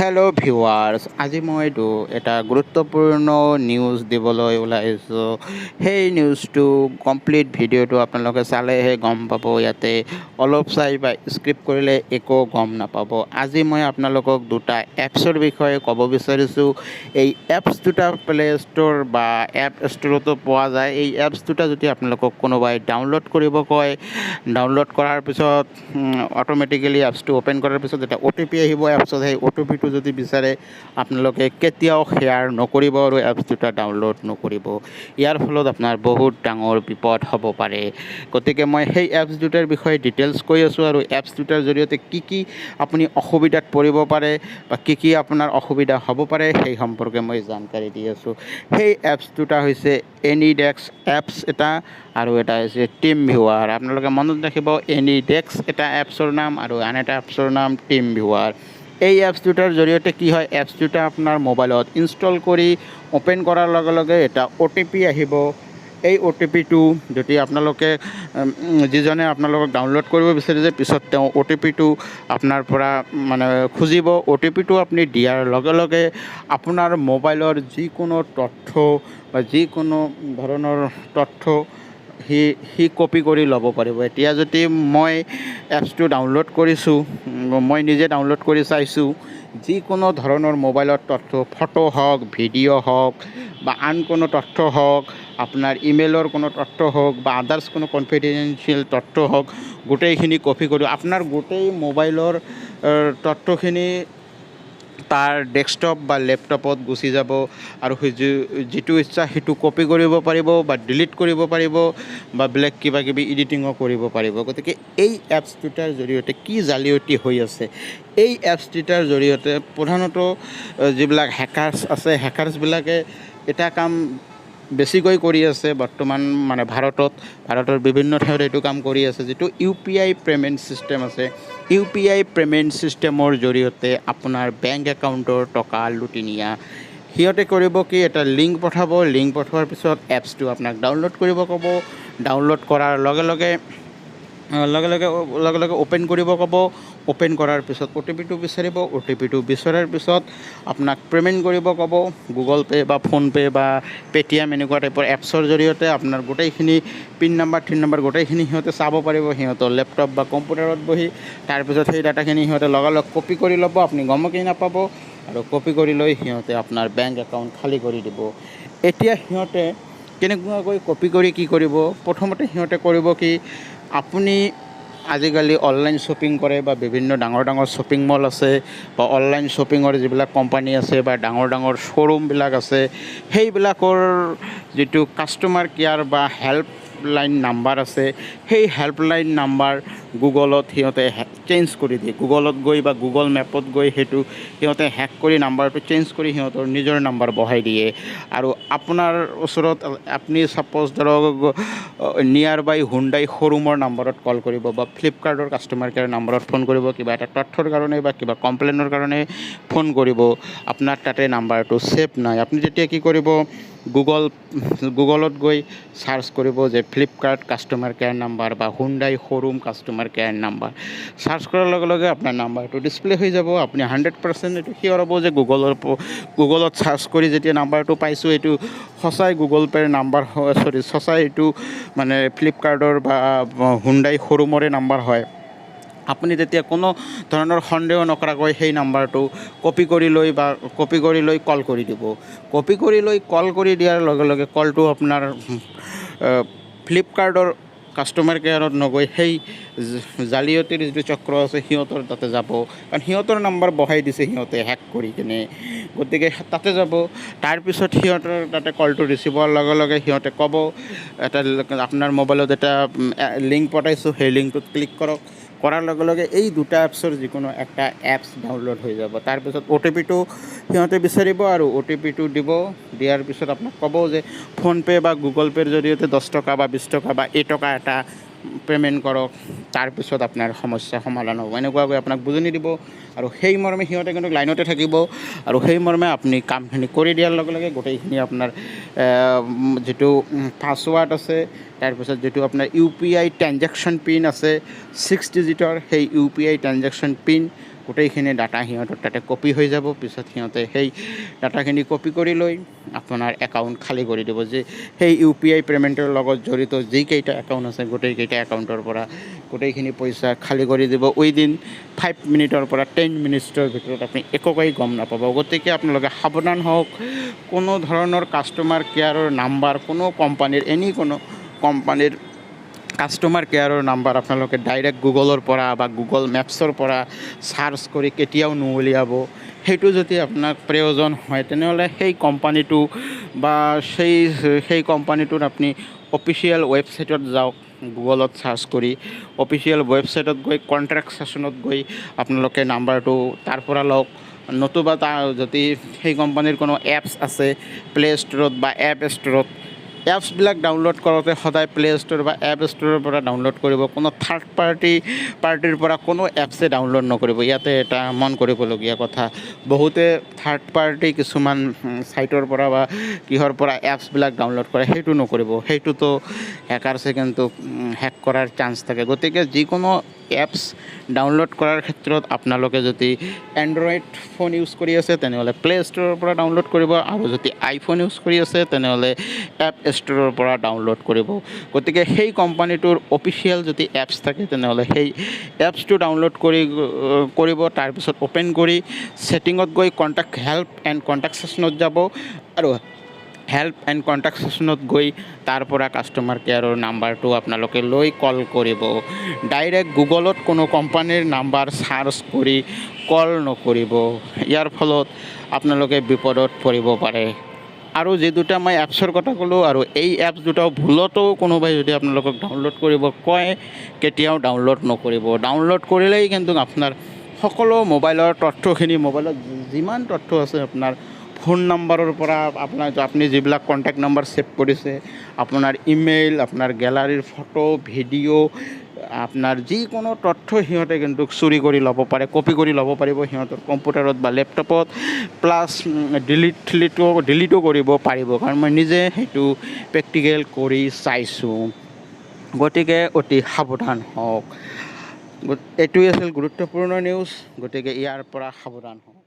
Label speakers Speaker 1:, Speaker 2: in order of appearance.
Speaker 1: Hello' viewers, আজি মই এটা গুৰুত্বপূৰ্ণ নিউজ দিবলৈ ওলাইছোঁ। সেই নিউজটো কমপ্লিট ভিডিঅ'টো আপোনালোকে চালেহে গম পাব। ইয়াতে অলপ চাই বা স্ক্ৰিপ্ট কৰিলে একো গম নাপাব। আজি মই আপোনালোকক দুটা এপছৰ বিষয়ে ক'ব বিচাৰিছোঁ। এই এপছ দুটা প্লে ষ্ট'ৰ বা এপ ষ্ট'ৰতো পোৱা যায়। এই এপছ দুটা যদি আপোনালোকক কোনোবাই ডাউনলোড কৰিব কয়, ডাউনলোড কৰাৰ পিছত অট'মেটিকেলি এপছটো অ'পেন কৰাৰ পিছত এটা OTP আহিব এপছত। সেই OTPটো যদি বিচাৰে আপোনালোকে কেতিয়াও শ্বেয়াৰ নকৰিব আৰু এপছ দুটা ডাউনলোড নকৰিব। ইয়াৰ ফলত আপোনাৰ বহুত ডাঙৰ বিপদ হ'ব পাৰে। গতিকে মই সেই এপছ দুটাৰ বিষয়ে ডিটেইলছ কৈ আছোঁ আৰু এপছ দুটাৰ জৰিয়তে কি আপুনি অসুবিধাত পৰিব পাৰে বা কি আপোনাৰ অসুবিধা হ'ব পাৰে সেই সম্পৰ্কে মই জানকাৰী দি আছোঁ। সেই এপছ দুটা হৈছে এনিডেস্ক এপছ এটা আৰু এটা হৈছে টিম ভিউৱাৰ। আপোনালোকে মনত ৰাখিব, এনিডেস্ক এটা এপছৰ নাম আৰু আন এটা এপছৰ নাম টিম ভিউৱাৰ। এই এপছ দুটাৰ জৰিয়তে কি হয়, এপছ দুটা আপোনাৰ মোবাইলত ইনষ্টল কৰি অ'পেন কৰাৰ লগে লগে এটা OTP আহিব। এই OTPটো যদি আপোনালোকে যিজনে আপোনালোকক ডাউনলোড কৰিব বিচাৰিছে, পিছত তেওঁ OTPটো আপোনাৰ পৰা খুজিব। OTPটো আপুনি দিয়াৰ লগে লগে আপোনাৰ মোবাইলৰ যিকোনো তথ্য বা যিকোনো ধৰণৰ তথ্য সি কপি কৰি ল'ব পাৰিব। এতিয়া যদি মই এপছটো ডাউনলোড কৰিছোঁ, মই নিজে ডাউনলোড কৰি চাইছোঁ, যিকোনো ধৰণৰ মোবাইলৰ তথ্য, ফটো হওক, ভিডিঅ' হওক বা আন কোনো তথ্য হওক, আপোনাৰ ইমেইলৰ কোনো তথ্য হওক বা আদাৰ্ছ কোনো কনফিডেঞ্চিয়েল তথ্য হওক, গোটেইখিনি কপি কৰি আপোনাৰ গোটেই মোবাইলৰ তথ্যখিনি তাৰ ডেস্কটপ বা লেপটপত গুচি যাব আৰু যিটো ইচ্ছা সেইটো কপি কৰিব পাৰিব বা ডিলিট কৰিব পাৰিব বা বেলেগ কিবাকিবি এডিটিঙো কৰিব পাৰিব। গতিকে এই এপছ দুটাৰ জৰিয়তে কি জালিয়াতি হৈ আছে, এই এপছ দুটাৰ জৰিয়তে প্ৰধানতঃ যিবিলাক হেকাৰ্ছ আছে, হেকাৰ্ছবিলাকে এটা কাম বেছিকৈ কৰি আছে বৰ্তমান ভাৰতৰ বিভিন্ন ঠাইত এইটো কাম কৰি আছে, যিটো UPI পে'মেণ্ট ছিষ্টেম আছে। UPI পে'মেণ্ট ছিষ্টেমৰ জৰিয়তে আপোনাৰ বেংক একাউণ্টৰ টকা লুটি নিয়া। সিহঁতে কৰিব কি, এটা লিংক পঠাব, লিংক পঠোৱাৰ পিছত এপছটো আপোনাক ডাউনলোড কৰিব ক'ব। ডাউনলোড কৰাৰ লগে লগে অ'পেন কৰিব ক'ব। অ'পেন কৰাৰ পিছত OTPটো বিচাৰিব। OTPটো বিচৰাৰ পিছত আপোনাক পে'মেণ্ট কৰিব ক'ব। গুগল পে' বা ফোনপে' বা পে'টিএম এনেকুৱা টাইপৰ এপছৰ জৰিয়তে আপোনাৰ গোটেইখিনি পিন নাম্বাৰ গোটেইখিনি সিহঁতে চাব পাৰিব, সিহঁতৰ লেপটপ বা কম্পিউটাৰত বহি। তাৰপিছত সেই ডাটাখিনি সিহঁতে লগালগ কপি কৰি ল'ব, আপুনি গমকেই নাপাব। আৰু কপি কৰি লৈ সিহঁতে আপোনাৰ বেংক একাউণ্ট খালী কৰি দিব। এতিয়া সিহঁতে কেনেকুৱাকৈ কপি কৰি কি কৰিব, প্ৰথমতে সিহঁতে কৰিব কি, আপুনি আজিকালি অনলাইন শ্বপিং কৰে বা বিভিন্ন ডাঙৰ শ্বপিং মল আছে বা অনলাইন শ্বপিঙৰ যিবিলাক কোম্পানী আছে বা ডাঙৰ শ্ব'ৰুমবিলাক আছে, সেইবিলাকৰ যিটো কাষ্টমাৰ কেয়াৰ বা হেল্পলাইন নাম্বাৰ আছে, সেই হেল্পলাইন নাম্বাৰ গুগলত সিহঁতে চেঞ্জ কৰি দিয়ে। গুগলত গৈ বা গুগল মেপত গৈ সেইটো সিহঁতে হেক কৰি নাম্বাৰটো চেঞ্জ কৰি সিহঁতৰ নিজৰ নাম্বাৰ বহাই দিয়ে। আৰু আপোনাৰ ওচৰত আপুনি ছাপ'জ ধৰক নিয়াৰ বাই হুণ্ডাই শ্ব'ৰুমৰ নাম্বাৰত কল কৰিব বা ফ্লিপকাৰ্টৰ কাষ্টমাৰ কেয়াৰ নাম্বাৰত ফোন কৰিব, কিবা এটা তথ্যৰ কাৰণে বা কিবা কমপ্লেইনৰ কাৰণে ফোন কৰিব। আপোনাৰ তাতে নাম্বাৰটো ছেভ নাই। আপুনি তেতিয়া কি কৰিব, গুগলত গৈ ছাৰ্চ কৰিব যে ফ্লিপকাৰ্ট কাষ্টমাৰ কেয়াৰ নাম্বাৰ বা Hyundai showroom customer care number. Search কৰাৰ লগে লগে আপোনাৰ নাম্বাৰটো ডিছপ্লে হৈ যাব। আপুনি 100% এইটো শিয়ৰ হ'ব যে গুগলত ছাৰ্চ কৰি যেতিয়া নাম্বাৰটো পাইছোঁ, এইটো সঁচাই গুগল পে'ৰ নাম্বাৰ হয়, সঁচাই এইটো ফ্লিপকাৰ্টৰ বা হুণ্ডাই শ্ব'ৰুমৰে নাম্বাৰ হয়। আপুনি তেতিয়া কোনো ধৰণৰ সন্দেহ নকৰাকৈ সেই নাম্বাৰটো কপি কৰি লৈ কল কৰি দিব। কপি কৰি লৈ কল কৰি দিয়াৰ লগে লগে কলটো আপোনাৰ ফ্লিপকাৰ্টৰ কাষ্টমাৰ কেয়াৰত নগৈ সেই জালিয়াতিৰ যিটো চক্ৰ আছে সিহঁতৰ তাতে যাব, কাৰণ সিহঁতৰ নাম্বাৰ বহাই দিছে সিহঁতে হেক কৰি কিনে। গতিকে তাতে যাব। তাৰপিছত সিহঁতৰ তাতে কলটো ৰিচিভ হোৱাৰ লগে লগে সিহঁতে ক'ব, আপোনাৰ মোবাইলত এটা লিংক পঠাইছোঁ, সেই লিংকটোত ক্লিক কৰক। কৰাৰ লগে লগে এই দুটা এপছৰ যিকোনো এটা এপছ ডাউনলোড হৈ যাব। তাৰপিছত OTPটো সিহঁতে বিচাৰিব আৰু OTPটো দিব। দিয়াৰ পিছত আপোনাক ক'ব যে ফোনপে' বা গুগল পে'ৰ জৰিয়তে 10 টকা বা 20 টকা বা টকা এটা পে'মেণ্ট কৰক, তাৰপিছত আপোনাৰ সমস্যা সমাধান হ'ব। এনেকুৱাকৈ আপোনাক বুজনি দিব আৰু সেই মৰ্মে সিহঁতে কিন্তু লাইনতে থাকিব আৰু সেই মৰ্মে আপুনি কামখিনি কৰি দিয়াৰ লগে লগে গোটেইখিনি আপোনাৰ যিটো পাছৱাৰ্ড আছে, তাৰপিছত যিটো আপোনাৰ UPI ট্ৰেনজেকশ্যন পিন আছে 6 ডিজিটৰ, সেই UPI ট্ৰেনজেকশ্যন পিন গোটেইখিনি ডাটা সিহঁতৰ তাতে কপি হৈ যাব। পিছত সিহঁতে সেই ডাটাখিনি কপি কৰি লৈ আপোনাৰ একাউণ্ট খালী কৰি দিব। যে সেই UPI পে'মেণ্টৰ লগত জড়িত যিকেইটা একাউণ্ট আছে গোটেইকেইটা একাউণ্টৰ পৰা গোটেইখিনি পইচা খালী কৰি দিব। উইদিন 5 মিনিটৰ পৰা 10 মিনিটৰ ভিতৰত আপুনি একোকেই গম নাপাব। গতিকে আপোনালোকে সাৱধান হওক। কোনো ধৰণৰ কাষ্টমাৰ কেয়াৰৰ নাম্বাৰ কোনো কোম্পানীৰ কোনো কোম্পানীৰ কাষ্টমাৰ কেয়াৰৰ নাম্বাৰ আপোনালোকে ডাইৰেক্ট গুগলৰ পৰা বা গুগল মেপছৰ পৰা চাৰ্চ কৰি কেতিয়াও নুলিয়াব। সেইটো যদি আপোনাক প্ৰয়োজন হয় তেনেহ'লে সেই কোম্পানীটো বা সেই কোম্পানীটোৰ আপুনি অফিচিয়েল ৱেবছাইটত যাওক। গুগলত চাৰ্চ কৰি অফিচিয়েল ৱেবছাইটত গৈ কণ্ট্ৰেক্ট ছেশ্যনত গৈ আপোনালোকে নাম্বাৰটো তাৰ পৰা লওক। নতুবা যদি সেই কোম্পানীৰ কোনো এপছ আছে প্লে ষ্ট'ৰত বা এপ ষ্ট'ৰত, এপছবিলাক ডাউনলোড কৰোঁতে সদায় প্লে ষ্ট'ৰ বা এপ ষ্ট'ৰৰ পৰা ডাউনলোড কৰিব। কোনো থাৰ্ড পাৰ্টিৰ পৰা কোনো এপছে ডাউনলোড নকৰিব। ইয়াতে এটা মন কৰিবলগীয়া কথা, বহুতে থাৰ্ড পাৰ্টি কিছুমান ছাইটৰ পৰা বা কিহৰ পৰা এপছবিলাক ডাউনলোড কৰে, সেইটো নকৰিব। সেইটোতো হেকাৰছে কিন্তু হেক কৰাৰ চান্স থাকে। গতিকে যিকোনো এপছ ডাউনলোড কৰাৰ ক্ষেত্ৰত আপোনালোকে যদি এণ্ড্ৰইড ফোন ইউজ কৰি আছে তেনেহ'লে প্লে ষ্ট'ৰৰ পৰা ডাউনলোড কৰিব, আৰু যদি আইফোন ইউজ কৰি আছে তেনেহ'লে এপ ষ্ট'ৰৰ পৰা ডাউনলোড কৰিব। গতিকে সেই কোম্পানীটোৰ অফিচিয়েল যদি এপছ থাকে তেনেহ'লে সেই এপছটো ডাউনলোড কৰিব। তাৰপিছত অ'পেন কৰি ছেটিঙত গৈ হেল্প এণ্ড কণ্টেক্ট ছেশ্যনত যাব, আৰু হেল্প এণ্ড কণ্টেক্ট ছেশ্যনত গৈ তাৰ পৰা কাষ্টমাৰ কেয়াৰৰ নাম্বাৰটো আপোনালোকে লৈ কল কৰিব। ডাইৰেক্ট গুগলত কোনো কোম্পানীৰ নাম্বাৰ চাৰ্চ কৰি কল নকৰিব। ইয়াৰ ফলত আপোনালোকে বিপদত পৰিব পাৰে। আৰু যি দুটা মই এপছৰ কথা ক'লোঁ, আৰু এই এপছ দুটাও ভুলতো কোনোবাই যদি আপোনালোকক ডাউনলোড কৰিব কয় কেতিয়াও ডাউনলোড নকৰিব। ডাউনলোড কৰিলেই কিন্তু আপোনাৰ সকলো মোবাইলৰ তথ্যখিনি, মোবাইলত যিমান তথ্য আছে আপোনাৰ ফোন নম্বৰৰ পৰা আপুনি যিবিলাক কণ্টেক্ট নম্বৰ ছেভ কৰিছে, আপোনাৰ ইমেইল, আপোনাৰ গেলাৰীৰ ফটো, ভিডিঅ', আপোনাৰ যিকোনো তথ্য সিহঁতে কিন্তু চুৰি কৰি ল'ব পাৰে, কপি কৰি ল'ব পাৰিব সিহঁতৰ কম্পিউটাৰত বা লেপটপত। প্লাছ ডিলিটো কৰিব পাৰিব, কাৰণ মই নিজে সেইটো প্ৰেক্টিকেল কৰি চাইছোঁ। গতিকে অতি সাৱধান হওক। এইটোৱেই আছিল গুৰুত্বপূৰ্ণ নিউজ। গতিকে ইয়াৰ পৰা সাৱধান হওক।